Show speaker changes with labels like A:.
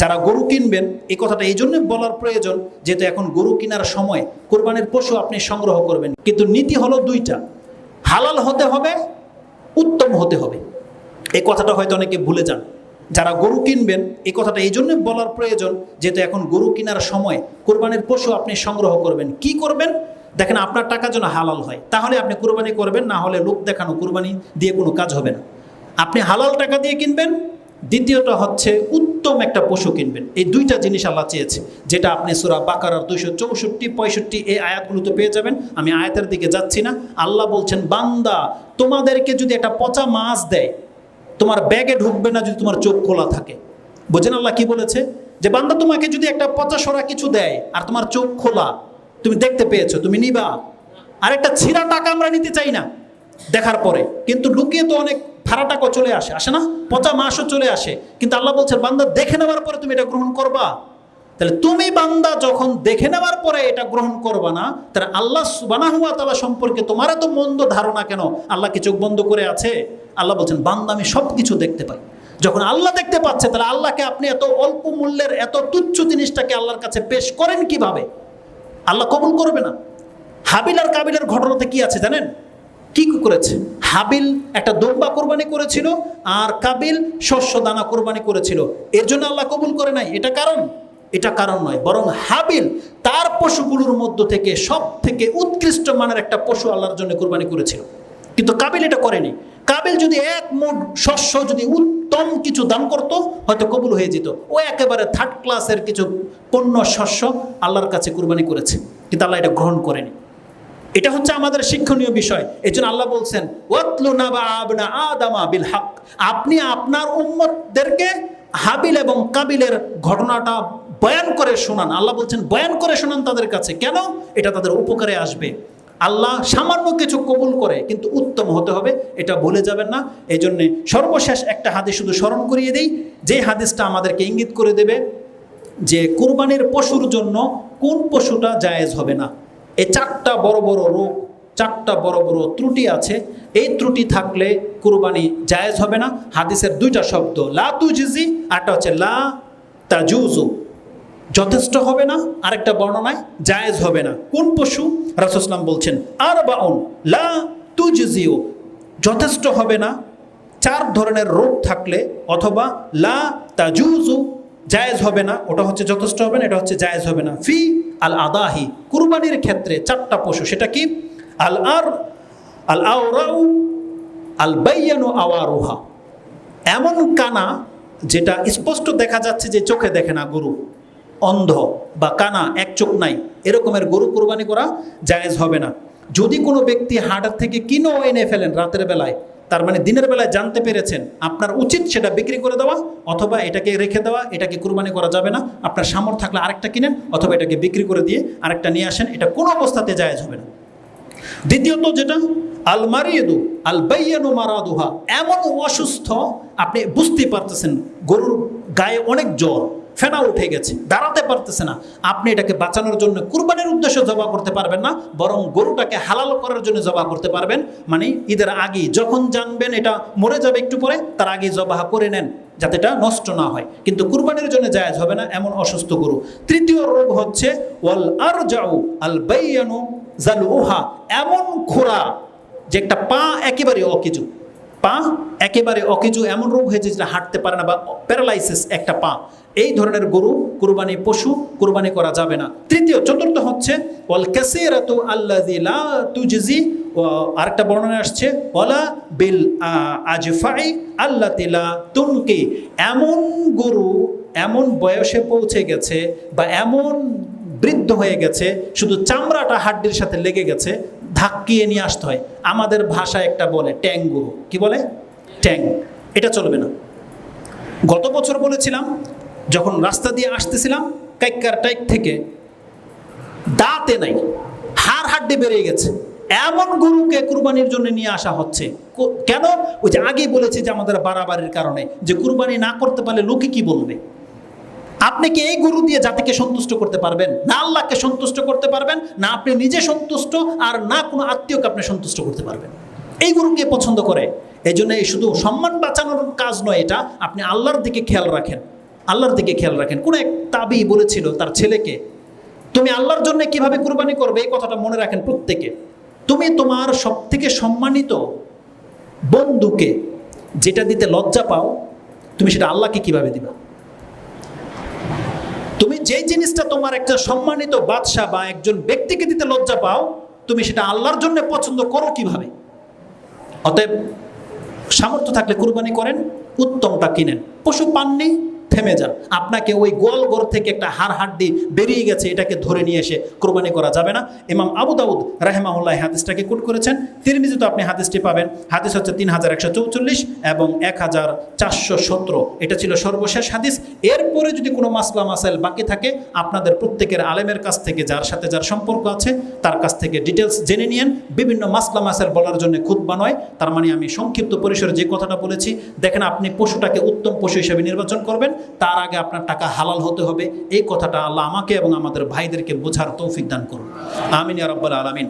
A: যারা গরু কিনবেন, এই কথাটা এই জন্য বলার প্রয়োজন যেহেতু এখন গরু কেনার সময় কোরবানির পশু আপনি সংগ্রহ করবেন, কিন্তু নীতি হলো দুইটা, হালাল হতে হবে, উত্তম হতে হবে। এই কথাটা হয়তো অনেকে ভুলে যান। যারা গরু কিনবেন, এই কথাটা এই জন্য বলার প্রয়োজন যেহেতু এখন গরু কেনার সময় কোরবানির পশু আপনি সংগ্রহ করবেন। কি করবেন? দেখেন আপনার টাকা যেন হালাল হয়, তাহলে আপনি কোরবানি করবেন, না হলে লোক দেখানো কোরবানি দিয়ে কোনো কাজ হবে না। আপনি হালাল টাকা দিয়ে কিনবেন, দ্বিতীয়টা হচ্ছে উত্তম একটা পশু কিনবেন। এই দুইটা জিনিস আল্লাহ চেয়েছে, যেটা আপনি সূরা বাকারার 264-65 এই আয়াতগুলোতে পেয়ে যাবেন। আমি আয়াতের দিকে যাচ্ছি না। আল্লাহ বলছেন, বান্দা তোমাদেরকে যদি একটা পচা মাছ দেয়, তোমার ব্যাগে ঢুকবে না যদি তোমার চোখ খোলা থাকে। বোঝেন আল্লাহ কি বলেছে? যে বান্দা তোমাকে যদি একটা পচা সরা কিছু দেয় আর তোমার চোখ খোলা, তুমি দেখতে পেয়েছো, তুমি নিবা? আর একটা ছিঁড়া টাকা আমরা নিতে চাই না দেখার পরে, কিন্তু লুকিয়ে তো অনেক ভাড়া টাকা চলে আসে, আসে না? পচা মাছও চলে আসে, কিন্তু আল্লাহ বলছেন বান্দা দেখে নেওয়ার পরে তুমি এটা গ্রহণ করবা। তাহলে তুমি বান্দা যখন দেখে নেওয়ার পরে এটা গ্রহণ করবা না, তাহলে আল্লাহ সুবহানাহু ওয়া তাআলা সম্পর্কে তোমার এত মন্দ ধারণা কেন? আল্লাহ কি চোখ বন্ধ করে আছে? আল্লাহ বলছেন বান্দা আমি সব কিছু দেখতে পাই। যখন আল্লাহ দেখতে পাচ্ছে, তাহলে আল্লাহকে আপনি এত অল্প মূল্যের এত তুচ্ছ জিনিসটাকে আল্লাহর কাছে পেশ করেন কিভাবে? আল্লাহ কবুল করবে না। হাবিল আর কাবিলের ঘটনাতে কি আছে জানেন? কি করেছে? হাবিল একটা দুম্বা কোরবানি করেছিল আর কাবিল শস্য দানা কোরবানি করেছিল। এর জন্য আল্লাহ কবুল করে নাই, এটা কারণ? এটা কারণ নয়, বরং হাবিল তার পশুগুলোর মধ্য থেকে সব থেকে উৎকৃষ্ট মানের একটা পশু আল্লাহর জন্য কোরবানি করেছিল, কিন্তু কাবিল এটা করেনি। কাবিল যদি এক মুঠ শস্য যদি উত্তম কিছু দান করতো, হয়তো কবুল হয়ে যেত। ও একেবারে থার্ড ক্লাসের কিছু পণ্য শস্য আল্লাহর কাছে কোরবানি করেছে, কিন্তু আল্লাহ এটা গ্রহণ করেনি। এটা হচ্ছে আমাদের শিক্ষণীয় বিষয়। এই জন্য আল্লাহ বলছেন, ওয়াতলু নাবা আবনা আদামা বিল হক, আপনি আপনার উম্মতদেরকে হাবিল এবং কাবিলের ঘটনাটা বয়ান করে শোনান। আল্লাহ বলছেন বয়ান করে শোনান তাদের কাছে। কেন? এটা তাদের উপকারে আসবে। আল্লাহ সামান্য কিছু কবুল করে, কিন্তু উত্তম হতে হবে, এটা ভুলে যাবেন না। এই জন্যে সর্বশেষ একটা হাদিস শুধু স্মরণ করিয়ে দিই, যে হাদিসটা আমাদেরকে ইঙ্গিত করে দেবে যে কুরবানির পশুর জন্য কোন পশুটা জায়েজ হবে না। এই চারটা বড় বড় রোগ, চারটা বড় বড় ত্রুটি আছে। এই ত্রুটি থাকলে কুরবানি জায়েজ হবে না। হাদিসের দুইটা শব্দ, লা তুজিজি, আরটা হচ্ছে লা তাজুজু, যথেষ্ট হবে না, আরেকটা বর্ণনায় জায়েজ হবে না। কোন পশু? রাসূল সাল্লাল্লাহু বলছেন আরবাউন লা তুজিজিউ, যথেষ্ট হবে না 4 ধরনের রোগ থাকলে, অথবা লা তাজুজু, জায়েজ হবে না, ওটা হচ্ছে যথেষ্ট হবে না, এটা হচ্ছে জায়েজ হবে না। ফি আল আদাহি, কুরবানির ক্ষেত্রে 4টা পশু, সেটা কি? আল আওরাউ আল বাইয়ানু আওয়ারুহা, এমন কানা যেটা স্পষ্ট দেখা যাচ্ছে যে চোখে দেখে না, গরু অন্ধ বা কানা, এক চোখ নাই, এরকমের গরু কুরবানি করা জায়েজ হবে না। যদি কোনো ব্যক্তি হাট থেকে কিনেও এনে ফেলেন রাতের বেলায়, তার মানে দিনের বেলায় জানতে পেরেছেন, আপনার উচিত সেটা বিক্রি করে দেওয়া অথবা এটাকে রেখে দেওয়া। এটাকে কুরবানি করা যাবে না। আপনার সামর্থ্য থাকলে আরেকটা কিনেন অথবা এটাকে বিক্রি করে দিয়ে আরেকটা নিয়ে আসেন, এটা কোনো অবস্থাতে জায়েজ হবে না। দ্বিতীয়ত যেটা, আল মারিদু আল বাইয়ানু মারাদুহা, এমন অসুস্থ আপনি বুঝতেই পারতেছেন গরুর গায়ে অনেক জ্বর, ফেনা উঠে গেছে, দাঁড়াতে পারতেছে না, আপনি এটাকে বাঁচানোর জন্য কুরবানির উদ্দেশ্যে জবাই করতে পারবেন না, বরং গরুটাকে হালাল করার জন্য জবাই করতে পারবেন। মানে ঈদের আগেই, যখন জানবেন এটা মরে যাবে একটু পরে, তার আগেই জবাই করে নেন যাতে এটা নষ্ট না হয়, কিন্তু কুরবানির জন্য জায়েজ হবে না এমন অসুস্থ গরু। তৃতীয় রোগ হচ্ছে ওয়াল আরজাউ আল বাইয়ানু জালুহা, এমন খোরা যে একটা পা একেবারে অকেজু, পা একেবারে অকেজু, এমন রোগ হয়েছে যেটা হাঁটতে পারে না বা প্যারালাইসিস একটা পা, এই ধরনের গরু কুরবানি পশু কুরবানি করা যাবে না। চতুর্থ হচ্ছে ওয়াল কাসীরাতু আল্লাযী লা তুজজি, আরেকটা বর্ণনা আসছে ওয়ালা বিল আজফাই আল্লাতী লা তুনকি, এমন গরু এমন বয়সে পৌঁছে গেছে বা এমন বৃদ্ধ হয়ে গেছে, শুধু চামড়াটা হাড্ডির সাথে লেগে গেছে, ধাক্কিয়ে নিয়ে আসতে হয়। আমাদের ভাষায় একটা বলে ট্যাং গরু, কি বলে? ট্যাং। এটা চলবে না। গত বছর বলেছিলাম, যখন রাস্তা দিয়ে আসতেছিলাম কাইক্কার টাইক থেকে, দাঁতে নাই, হাড় হাড্ডি বেরিয়ে গেছে, এমন গরুকে কুরবানির জন্য নিয়ে আসা হচ্ছে। কেন? ওই যে আগেই বলেছি যে আমাদের বাড়াবাড়ির কারণে, যে কুরবানি না করতে পারলে লোকে কি বলবে। আপনি কি এই গরু দিয়ে জাতিকে সন্তুষ্ট করতে পারবেন? না আল্লাহকে সন্তুষ্ট করতে পারবেন, না আপনি নিজে সন্তুষ্ট, আর না কোনো আত্মীয়কে আপনি সন্তুষ্ট করতে পারবেন। এই গরুকে পছন্দ করে। এই জন্য এই শুধু সম্মান বাঁচানোর কাজ নয় এটা, আপনি আল্লাহর দিকে খেয়াল রাখেন। আল্লাহর দিকে খেয়াল রাখেন। কোন এক তাবি বলেছিল তার ছেলেকে, তুমি আল্লাহর জন্য কিভাবে কুরবানি করবে এই কথাটা মনে রাখেন প্রত্যেকে। তুমি তোমার সব থেকে সম্মানিত বন্ধুকে যেটা দিতে লজ্জা পাও, তুমি সেটা আল্লাহকে কিভাবে দিবা? তুমি যে জিনিসটা তোমার একটা সম্মানিত বাদশা বা একজন ব্যক্তিকে দিতে লজ্জা পাও, তুমি সেটা আল্লাহর জন্য পছন্দ করো কিভাবে? অতএব সামর্থ্য থাকলে কুরবানি করেন, উত্তমটা কিনেন। পশু পাননি, থেমে যান। আপনাকে ওই গোয়াল ঘর থেকে একটা হাড়হাড্ডি বেরিয়ে গেছে, এটাকে ধরে নিয়ে এসে কুরবানি করা যাবে না। ইমাম আবু দাউদ রাহিমাহুল্লাহ হাদিসটাকে কোট করেছেন। তিরমিজিতে আপনি হাদিসটি পাবেন। হাদিস হচ্ছে 3144 এবং 1417। এটা ছিল সর্বশেষ হাদিস। এরপরে যদি কোনো মাসলা মাসাইল বাকি থাকে, আপনাদের প্রত্যেকের আলেমের কাছ থেকে, যার সাথে যার সম্পর্ক আছে তার কাছ থেকে ডিটেলস জেনে নিয়েন। বিভিন্ন মাসলা মাসাইল বলার জন্য খুতবা নয়। তার মানে আমি সংক্ষিপ্ত পরিসরে যে কথাটা বলেছি, দেখেন আপনি পশুটাকে উত্তম পশু হিসেবে নির্বাচন করবেন, তার আগে আপনার টাকা হালাল হতে হবে। এই কথাটা আল্লাহ আমাকে এবং আমাদের ভাইদেরকে বোঝার তৌফিক দান করুন। আমিন ইয়া রাব্বাল আলামিন।